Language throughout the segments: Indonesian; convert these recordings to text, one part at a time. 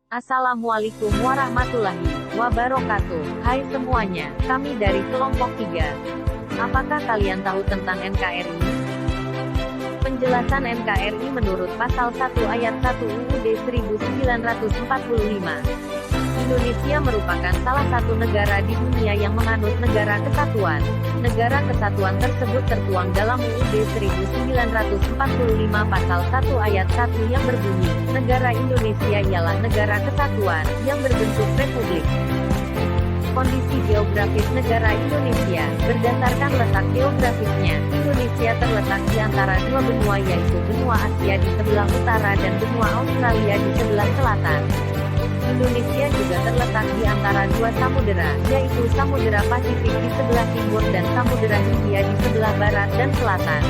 Assalamualaikum warahmatullahi wabarakatuh. Hai semuanya, kami dari kelompok 3. Apakah kalian tahu tentang NKRI? Penjelasan NKRI menurut pasal 1 ayat 1 UUD 1945. Indonesia merupakan salah satu negara di dunia yang menganut negara kesatuan. Negara kesatuan tersebut tertuang dalam UUD 1945 pasal 1 ayat 1 yang berbunyi, negara Indonesia ialah negara kesatuan, yang berbentuk republik. Kondisi geografis negara Indonesia. Berdasarkan letak geografisnya, Indonesia terletak di antara dua benua, yaitu benua Asia di sebelah utara dan benua Australia di sebelah selatan. Indonesia juga terletak di antara dua samudera, yaitu Samudera Pasifik di sebelah timur dan Samudera Hindia di sebelah barat dan selatan.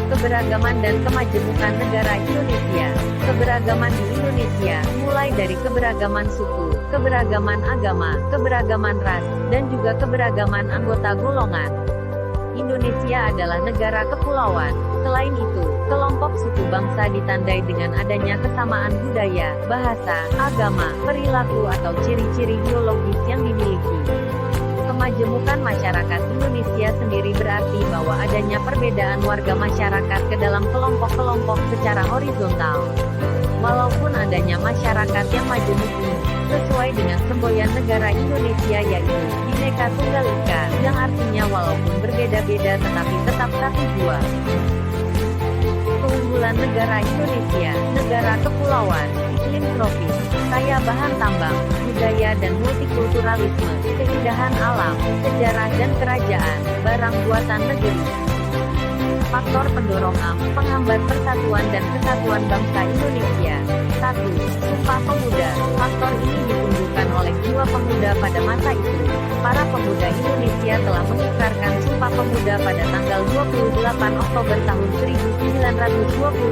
Keberagaman dan kemajemukan negara Indonesia. Keberagaman di Indonesia, mulai dari keberagaman suku, keberagaman agama, keberagaman ras, dan juga keberagaman anggota golongan. Indonesia adalah negara kepulauan. Selain itu, kelompok suku bangsa ditandai dengan adanya kesamaan budaya, bahasa, agama, perilaku atau ciri-ciri biologis yang dimiliki. Kemajemukan masyarakat Indonesia sendiri berarti bahwa adanya perbedaan warga masyarakat ke dalam kelompok-kelompok secara horizontal. Walaupun adanya masyarakat yang majemuk ini, sesuai dengan semboyan negara Indonesia yaitu Bhinneka Tunggal Ika, yang artinya walaupun berbeda-beda tetapi tetap satu jua. Keunggulan negara Indonesia, negara kepulauan, iklim tropis, kaya bahan tambang, budaya dan multikulturalisme, keindahan alam, sejarah dan kerajaan, barang buatan negeri. Faktor pendorong penghambat persatuan dan kesatuan bangsa Indonesia. 1. Sumpah Pemuda. Faktor ini ditunjukkan oleh jiwa pemuda pada masa itu. Para pemuda Indonesia telah mengikrarkan Sumpah Pemuda pada tanggal 28 Oktober tahun 1928.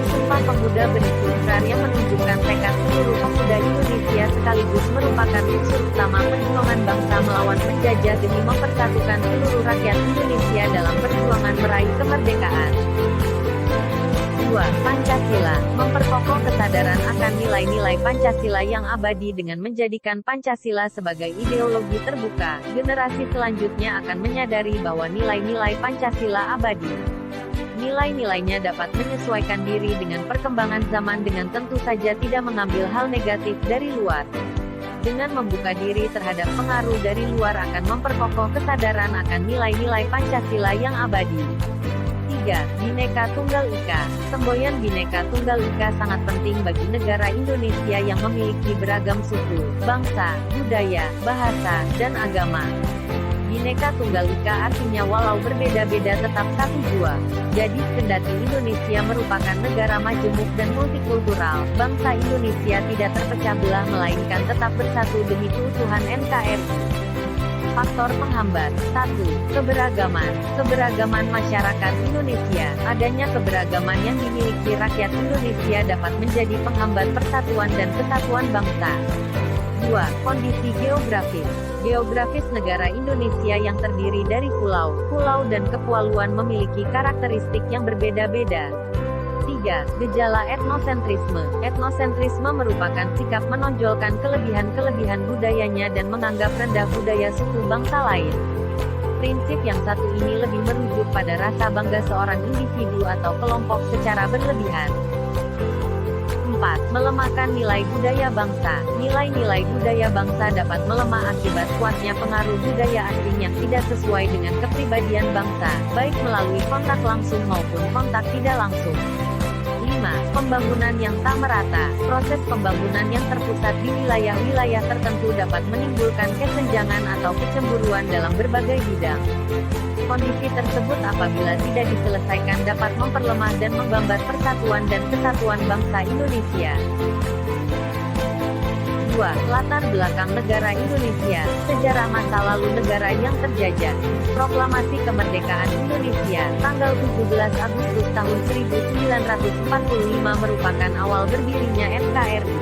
Sumpah Pemuda berisi ikrar yang menunjukkan tekad seluruh pemuda Indonesia sekaligus merupakan unsur utama perjuangan bangsa melawan penjajah demi mempersatukan seluruh rakyat Indonesia dalam perjuangan meraih kemerdekaan. 2. Pancasila. Memperkokoh kesadaran akan nilai-nilai Pancasila yang abadi dengan menjadikan Pancasila sebagai ideologi terbuka. Generasi selanjutnya akan menyadari bahwa nilai-nilai Pancasila abadi. Nilai-nilainya dapat menyesuaikan diri dengan perkembangan zaman dengan tentu saja tidak mengambil hal negatif dari luar. Dengan membuka diri terhadap pengaruh dari luar akan memperkokoh kesadaran akan nilai-nilai Pancasila yang abadi. 3. Bhinneka Tunggal Ika. Semboyan Bhinneka Tunggal Ika sangat penting bagi negara Indonesia yang memiliki beragam suku, bangsa, budaya, bahasa, dan agama. Bhinneka Tunggal Ika artinya walau berbeda-beda tetap satu jua. Jadi, kendati Indonesia merupakan negara majemuk dan multikultural, bangsa Indonesia tidak terpecah belah melainkan tetap bersatu demi keutuhan NKRI. Faktor penghambat. 1. Keberagaman. Keberagaman masyarakat Indonesia. Adanya keberagaman yang dimiliki rakyat Indonesia dapat menjadi penghambat persatuan dan kesatuan bangsa. 2. Kondisi geografis. Geografis negara Indonesia yang terdiri dari pulau, dan kepulauan memiliki karakteristik yang berbeda-beda. 3. Gejala etnosentrisme. Etnosentrisme merupakan sikap menonjolkan kelebihan-kelebihan budayanya dan menganggap rendah budaya suku bangsa lain. Prinsip yang satu ini lebih merujuk pada rasa bangga seorang individu atau kelompok secara berlebihan. 4. Melemahkan nilai budaya bangsa. Nilai-nilai budaya bangsa dapat melemah akibat kuatnya pengaruh budaya asing yang tidak sesuai dengan kepribadian bangsa, baik melalui kontak langsung maupun kontak tidak langsung. 5. Pembangunan yang tak merata. Proses pembangunan yang terpusat di wilayah-wilayah tertentu dapat menimbulkan kesenjangan atau kecemburuan dalam berbagai bidang. Kondisi tersebut apabila tidak diselesaikan dapat memperlemah dan menggambar persatuan dan kesatuan bangsa Indonesia. 2. Latar belakang negara Indonesia. Sejarah masa lalu negara yang terjajah. Proklamasi Kemerdekaan Indonesia, tanggal 17 Agustus tahun 1945 merupakan awal berdirinya NKRI.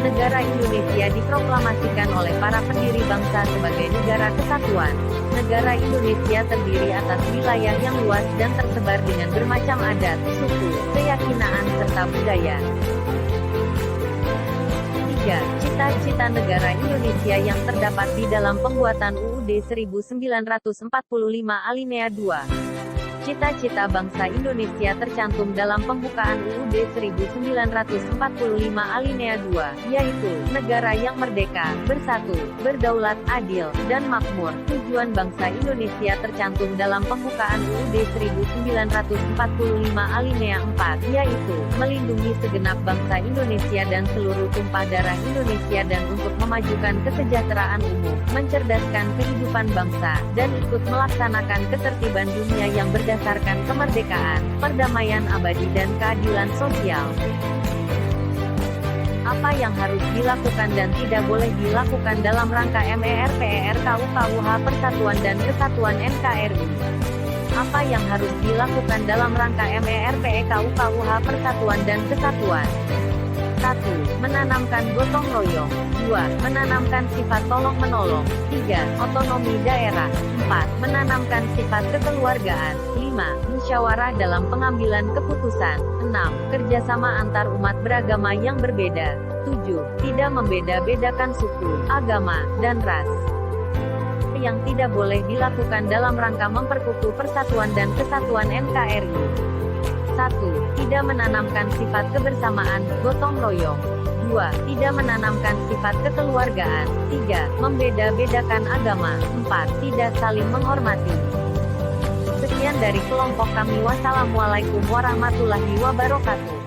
Negara Indonesia diproklamasikan oleh para pendiri bangsa sebagai negara kesatuan. Negara Indonesia terdiri atas wilayah yang luas dan tersebar dengan bermacam adat, suku, keyakinan, serta budaya. 3. Cita-cita negara Indonesia yang terdapat di dalam pembuatan UUD 1945 Alinea 2. Cita-cita bangsa Indonesia tercantum dalam pembukaan UUD 1945 Alinea 2, yaitu, negara yang merdeka, bersatu, berdaulat, adil, dan makmur. Tujuan bangsa Indonesia tercantum dalam pembukaan UUD 1945 Alinea 4, yaitu, melindungi segenap bangsa Indonesia dan seluruh tumpah darah Indonesia dan untuk memajukan kesejahteraan umum, mencerdaskan kehidupan bangsa, dan ikut melaksanakan ketertiban dunia yang berdasarkan kemerdekaan, perdamaian abadi dan keadilan sosial. Apa yang harus dilakukan dan tidak boleh dilakukan dalam rangka MERPERKUKUH Persatuan dan Kesatuan NKRI? Apa yang harus dilakukan dalam rangka MERPERKUKUH Persatuan dan Kesatuan? 1. Menanamkan gotong royong. 2. Menanamkan sifat tolong-menolong. 3. Otonomi daerah. 4. Menanamkan sifat kekeluargaan. 5. Musyawarah dalam pengambilan keputusan. 6. Kerjasama antar umat beragama yang berbeda. 7. Tidak membeda-bedakan suku, agama, dan ras. Yang tidak boleh dilakukan dalam rangka memperkukuh persatuan dan kesatuan NKRI. 1. Tidak menanamkan sifat kebersamaan, gotong royong. 2. Tidak menanamkan sifat kekeluargaan. 3. Membeda-bedakan agama. 4. Tidak saling menghormati. Sekian dari kelompok kami. Wassalamualaikum warahmatullahi wabarakatuh.